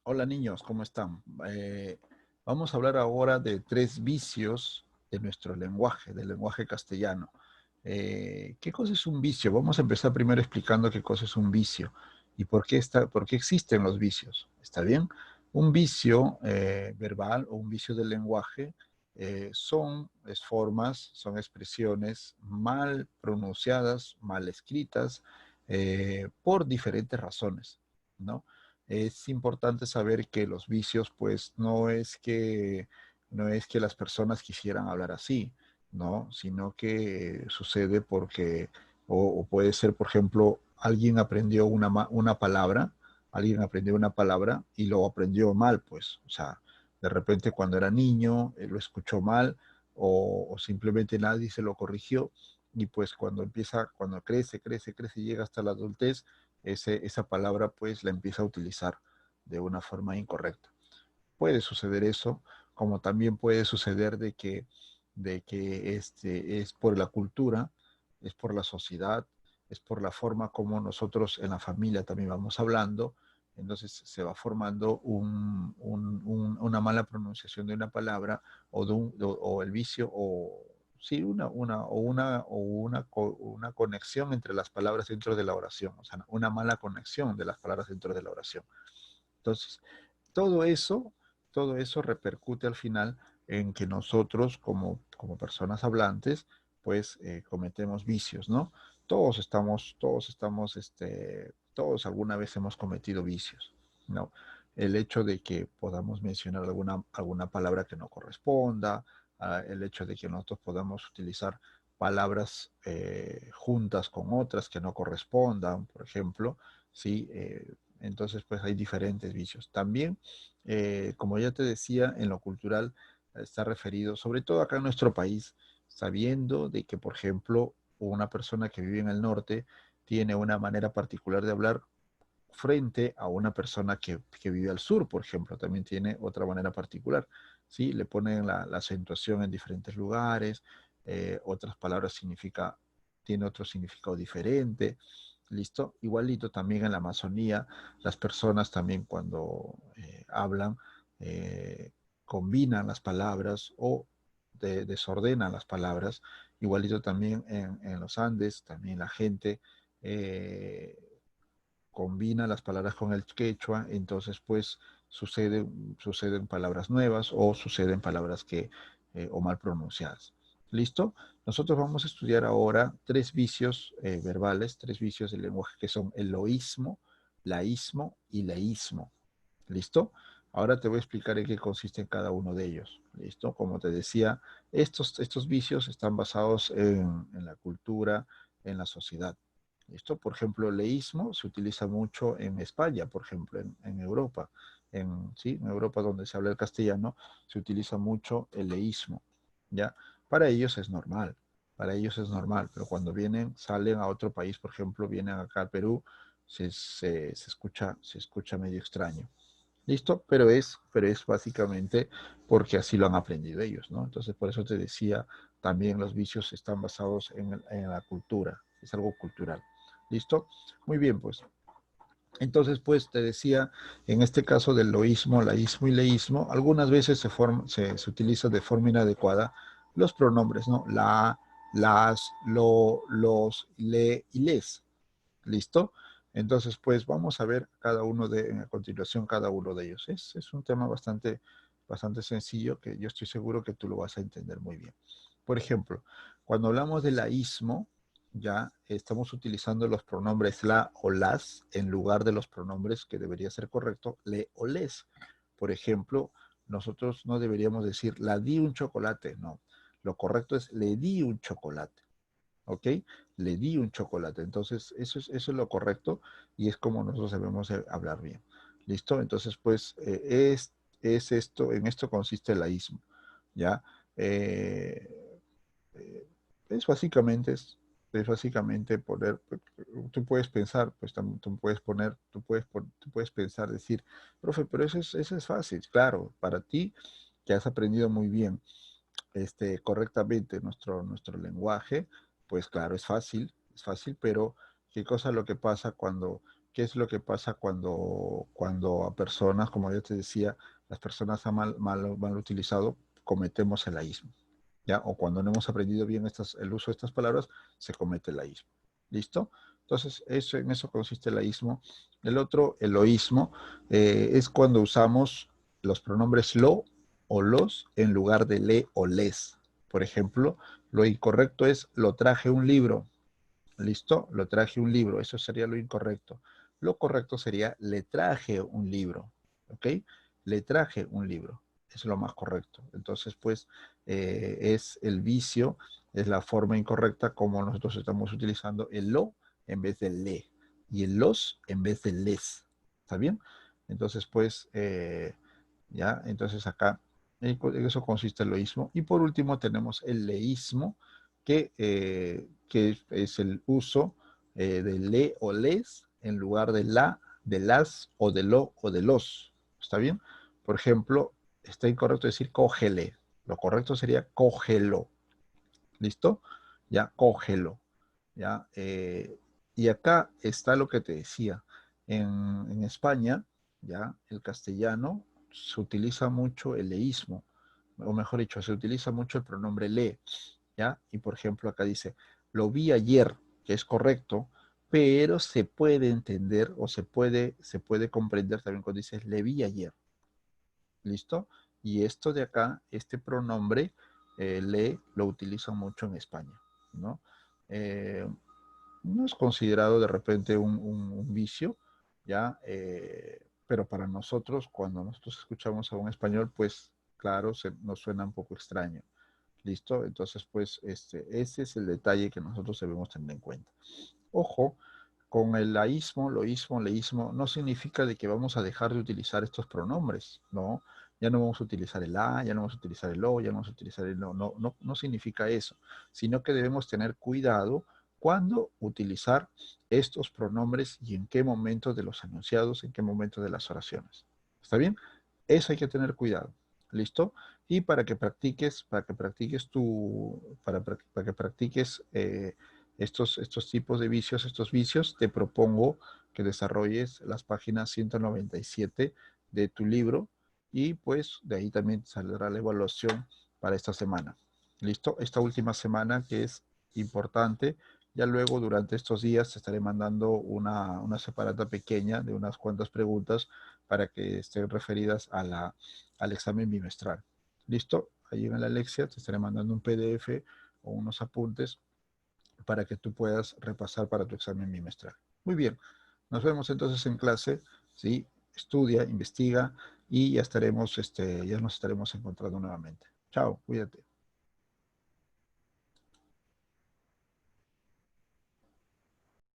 Hola niños, ¿cómo están? Vamos a hablar ahora de tres vicios de nuestro lenguaje, del lenguaje castellano. ¿Qué cosa es un vicio? Vamos a empezar primero explicando qué cosa es un vicio y por qué existen los vicios. ¿Está bien? Un vicio verbal o un vicio del lenguaje son formas, son expresiones mal pronunciadas, mal escritas, por diferentes razones, ¿no? Es importante saber que los vicios, pues, no es que las personas quisieran hablar así, ¿no? Sino que sucede porque, o puede ser, por ejemplo, alguien aprendió una palabra y lo aprendió mal, pues, o sea, de repente cuando era niño, lo escuchó mal, o simplemente nadie se lo corrigió, y pues cuando crece y llega hasta la adultez, esa palabra pues la empieza a utilizar de una forma incorrecta. Puede suceder eso, como también puede suceder de que es por la cultura, es por la sociedad, es por la forma como nosotros en la familia también vamos hablando, entonces se va formando una mala pronunciación de una palabra o el vicio o sí, una conexión entre las palabras dentro de la oración, o sea, una mala conexión de las palabras dentro de la oración. Entonces, todo eso, todo eso repercute al final en que nosotros como personas hablantes, pues cometemos vicios, ¿no? Todos alguna vez hemos cometido vicios, ¿no? El hecho de que podamos mencionar alguna palabra que no corresponda, el hecho de que nosotros podamos utilizar palabras juntas con otras que no correspondan, por ejemplo, ¿sí? Entonces, pues hay diferentes vicios. También, como ya te decía, en lo cultural está referido, sobre todo acá en nuestro país, sabiendo de que, por ejemplo, una persona que vive en el norte tiene una manera particular de hablar frente a una persona que vive al sur, por ejemplo, también tiene otra manera particular. ¿Sí? Le ponen la acentuación en diferentes lugares, otras palabras tiene otro significado diferente. ¿Listo? Igualito también en la Amazonía, las personas también cuando hablan eh, combinan las palabras o desordenan las palabras. Igualito también en los Andes, también la gente eh, combina las palabras con el quechua, entonces pues suceden palabras nuevas o suceden palabras o mal pronunciadas. ¿Listo? Nosotros vamos a estudiar ahora tres vicios verbales, tres vicios del lenguaje que son el loísmo, laísmo y leísmo. ¿Listo? Ahora te voy a explicar en qué consiste cada uno de ellos. ¿Listo? Como te decía, estos vicios están basados en la cultura, en la sociedad. ¿Listo? Por ejemplo, el leísmo se utiliza mucho en España, por ejemplo, en Europa. ¿Sí? En Europa donde se habla el castellano, se utiliza mucho el leísmo. ¿Ya? Para ellos es normal, para ellos es normal, pero cuando salen a otro país, por ejemplo, vienen acá a Perú, se escucha medio extraño. ¿Listo? Pero es básicamente porque así lo han aprendido ellos, ¿no? Entonces, por eso te decía, también los vicios están basados en la cultura, es algo cultural. ¿Listo? Muy bien, pues. Entonces, pues te decía, en este caso del loísmo, laísmo y leísmo, algunas veces se utiliza de forma inadecuada los pronombres, ¿no? La, las, los, le y les. ¿Listo? Entonces, pues vamos a ver a continuación cada uno de ellos. Es un tema bastante sencillo que yo estoy seguro que tú lo vas a entender muy bien. Por ejemplo, cuando hablamos de laísmo, ya estamos utilizando los pronombres la o las en lugar de los pronombres que debería ser correcto, le o les. Por ejemplo, nosotros no deberíamos decir la di un chocolate, no. Lo correcto es le di un chocolate. ¿Ok? Le di un chocolate. Entonces, eso es lo correcto y es como nosotros debemos hablar bien. ¿Listo? Entonces, pues, en esto consiste el laísmo, ¿ya? Eh, eh, es básicamente, es básicamente poner, tú puedes pensar, pues tú puedes pensar, decir, profe, pero eso es fácil, claro, para ti que has aprendido muy bien correctamente nuestro lenguaje, pues claro, es fácil, pero ¿qué cosa es lo que pasa ¿qué es lo que pasa cuando a personas, como yo te decía, las personas han mal utilizado, cometemos el laísmo? ¿Ya? O cuando no hemos aprendido bien el uso de estas palabras, se comete el laísmo. ¿Listo? Entonces, en eso consiste el laísmo. El otro, el loísmo, es cuando usamos los pronombres lo o los en lugar de le o les. Por ejemplo, lo incorrecto es lo traje un libro. ¿Listo? Lo traje un libro. Eso sería lo incorrecto. Lo correcto sería le traje un libro. ¿Ok? Le traje un libro. Es lo más correcto. Entonces, pues, es el vicio, es la forma incorrecta como nosotros estamos utilizando el lo en vez del le y el los en vez del les. ¿Está bien? Entonces, pues, ya, entonces acá en eso consiste el loísmo. Y por último tenemos el leísmo, que es el uso de le o les en lugar de la, de las o de lo o de los. ¿Está bien? Por ejemplo, está incorrecto decir cógele. Lo correcto sería cógelo. ¿Listo? Ya, cógelo. ¿Ya? Y acá está lo que te decía. En España, ¿ya? El castellano se utiliza mucho el leísmo, o mejor dicho, se utiliza mucho el pronombre le, ¿ya? Y por ejemplo, acá dice, lo vi ayer, que es correcto, pero se puede entender o se puede comprender también cuando dices le vi ayer. ¿Listo? Y esto de acá, este pronombre, le, lo utilizan mucho en España, ¿no? Eh, no es considerado de repente un vicio, ¿ya? Pero para nosotros, cuando nosotros escuchamos a un español, pues claro, nos suena un poco extraño. ¿Listo? Entonces, pues ese es el detalle que nosotros debemos tener en cuenta. Ojo, con el laísmo, loísmo, leísmo, no significa de que vamos a dejar de utilizar estos pronombres, ¿no? Ya no vamos a utilizar el a, ya no vamos a utilizar el o, ya no vamos a utilizar el no, no, no, no significa eso, sino que debemos tener cuidado cuando utilizar estos pronombres y en qué momento de los enunciados, en qué momento de las oraciones. ¿Está bien? Eso hay que tener cuidado. ¿Listo? Y para que practiques estos tipos de vicios, estos vicios, te propongo que desarrolles las páginas 197 de tu libro y pues de ahí también saldrá la evaluación para esta semana. ¿Listo? Esta última semana que es importante, ya luego durante estos días te estaré mandando una separata pequeña de unas cuantas preguntas para que estén referidas al examen bimestral. ¿Listo? Ahí en la Alexia te estaré mandando un PDF o unos apuntes para que tú puedas repasar para tu examen bimestral. Muy bien, nos vemos entonces en clase, ¿sí? Estudia, investiga y ya nos estaremos encontrando nuevamente. Chao, cuídate.